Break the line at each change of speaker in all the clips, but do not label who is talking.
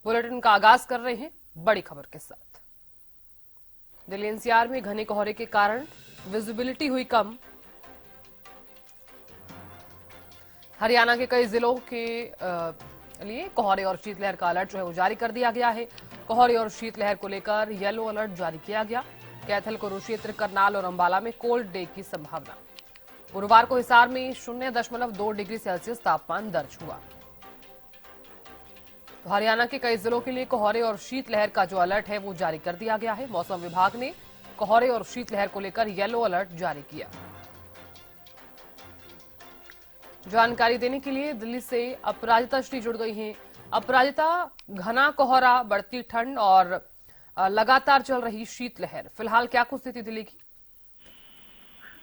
Bulletin का आगाज कर रहे हैं बड़ी खबर के साथ। दिल्ली एनसीआर में घने कोहरे के कारण विजिबिलिटी हुई कम। हरियाणा के कई जिलों के लिए कोहरे और शीतलहर का अलर्ट जो है वो जारी कर दिया गया है। कोहरे और शीतलहर को लेकर येलो अलर्ट जारी किया गया। कैथल, कुरुक्षेत्र, करनाल और अंबाला में कोल्ड डे की संभावना। गुरुवार को हिसार में 0.2 डिग्री सेल्सियस तापमान दर्ज हुआ। तो हरियाणा के कई जिलों के लिए कोहरे और शीतलहर का जो अलर्ट है वो जारी कर दिया गया है। मौसम विभाग ने कोहरे और शीतलहर को लेकर येलो अलर्ट जारी किया। जानकारी देने के लिए दिल्ली से अपराजिता श्री जुड़ गई हैं। अपराजिता, घना कोहरा, बढ़ती ठंड और लगातार चल रही शीतलहर, फिलहाल क्या कुछ स्थिति दिल्ली की?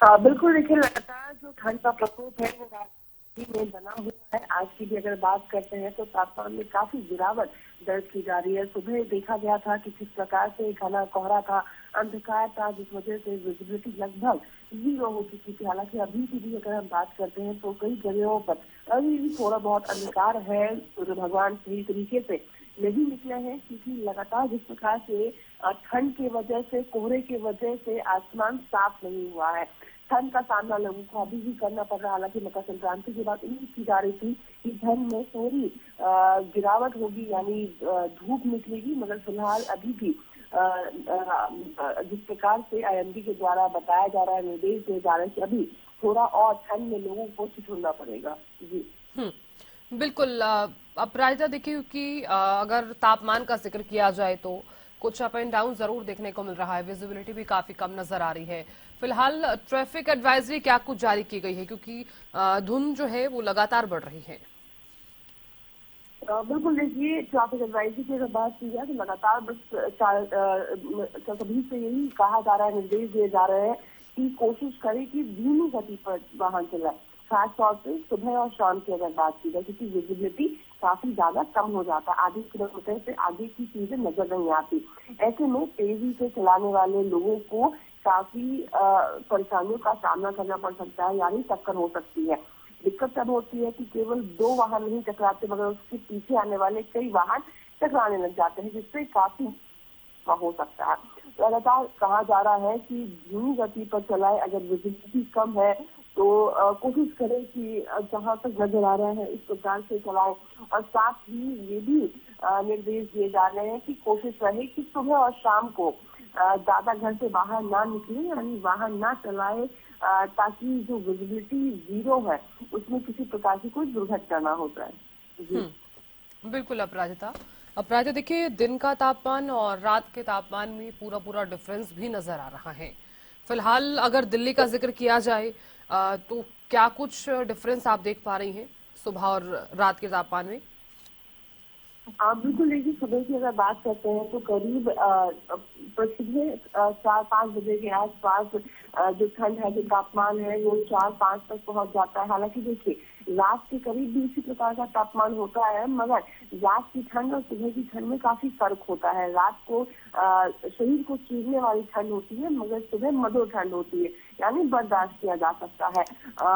बिल्कुल, देखिए लगातार जो ठंड का प्रकोप है वो राज्य में बना हुआ है। आज की भी अगर बात करते हैं तो तापमान में काफी गिरावट दर्ज की जा रही है। सुबह देखा गया था कि किस प्रकार से घना कोहरा था, अंधकार था, जिस वजह से विजिबिलिटी लगभग 0 हो चुकी थी। हालांकि अभी की भी अगर हम बात करते हैं तो कई जगहों पर अभी भी थोड़ा बहुत अंधकार है। सूर्य भगवान सही तरीके से नहीं निकले हैं, क्योंकि लगातार जिस प्रकार से ठंड की वजह से, कोहरे की वजह से आसमान साफ नहीं हुआ है। ठंड का सामना लोगों को अभी भी करना पड़ रहा है। हालांकि मकर संक्रांति के बाद उम्मीद की जा रही थी कि ठंड में थोड़ी गिरावट होगी, यानी धूप निकलेगी, मगर फिलहाल अभी भी जिस प्रकार से आईएमडी के द्वारा बताया जा रहा है, निर्देश दिए जा रहे हैं कि अभी थोड़ा और ठंड में लोगों को ठिठुरना पड़ेगा। जी
बिल्कुल। अपराजिता, देखिए कि अगर तापमान का जिक्र किया जाए तो कुछ अप एंड डाउन जरूर देखने को मिल रहा है। विजिबिलिटी भी काफी कम नजर आ रही है। फिलहाल ट्रैफिक एडवाइजरी क्या कुछ जारी की गई है, क्योंकि धुंध जो है वो लगातार बढ़ रही है?
बिल्कुल, देखिए ट्रैफिक एडवाइजरी की अगर बात की जाए तो लगातार बस सभी से यही कहा जा रहा है, निर्देश दिए जा रहे हैं कि कोशिश करें कि धीमी गति पर वाहन चलाए। खासतौर पे सुबह और शाम की अगर बात की जाए, क्योंकि विजिबिलिटी काफी ज्यादा कम हो जाता है, आधे किलोमीटर से आगे की चीजें नजर नहीं आती। ऐसे में तेजी से चलाने वाले लोगों को काफी परेशानियों का सामना करना पड़ सकता है, यानी टक्कर हो सकती है। दिक्कत तब होती है कि केवल 2 वाहन नहीं टकराते, मगर उसके पीछे आने वाले कई वाहन टकराने लग जाते हैं, जिससे काफी हो सकता है। लगातार कहा जा रहा है कि धीमी गति पर चलाए। अगर विजिबिलिटी कम है तो कोशिश करें कि जहां तक नजर आ रहा है इस प्रकार से चलाएं। और साथ ही ये भी निर्देश दिए जा रहे हैं कि कोशिश रहे कि सुबह और शाम को ज्यादा घर से बाहर ना निकले, यानी वाहन ना चलाए, ताकि जो विजिबिलिटी 0 है उसमें किसी प्रकार की कोई दुर्घटना ना हो जाए।
बिल्कुल अपराजिता, देखिए दिन का तापमान और रात के तापमान में पूरा डिफरेंस भी नजर आ रहा है। फिलहाल अगर दिल्ली का जिक्र किया जाए तो क्या कुछ डिफरेंस आप देख पा रही हैं सुबह और रात के तापमान में?
आप बिल्कुल, देखिए सुबह की अगर बात करते हैं तो करीब सुबह 4-5 बजे के आसपास जो ठंड है, जो तापमान है वो 4-5 तक पहुंच जाता है। हालांकि देखिए रात के करीब भी इसी प्रकार का तापमान होता है, मगर रात की ठंड और सुबह की ठंड में काफी फर्क होता है। रात को शरीर को चीरने वाली ठंड होती है, मगर सुबह मधुर ठंड होती है, यानी बर्दाश्त किया जा सकता है।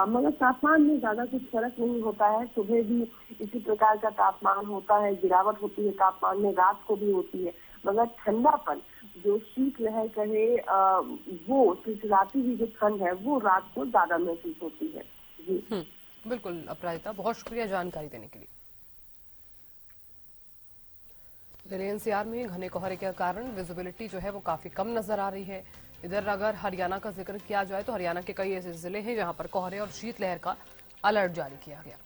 मगर तापमान में ज्यादा कुछ फर्क नहीं होता है। सुबह भी इसी प्रकार का तापमान होता है, गिरावट होती है तापमान में, रात को भी होती है, मगर ठंडापन, जो शीतलहर कहे वो चिलचिलाती हुई जो ठंड है वो रात को ज्यादा महसूस होती है। जी
बिल्कुल अपराजिता, बहुत शुक्रिया जानकारी देने के लिए। दिल्ली एनसीआर में घने कोहरे के कारण विजिबिलिटी जो है वो काफी कम नजर आ रही है। इधर अगर हरियाणा का जिक्र किया जाए तो हरियाणा के कई ऐसे जिले हैं जहां पर कोहरे और शीतलहर का अलर्ट जारी किया गया।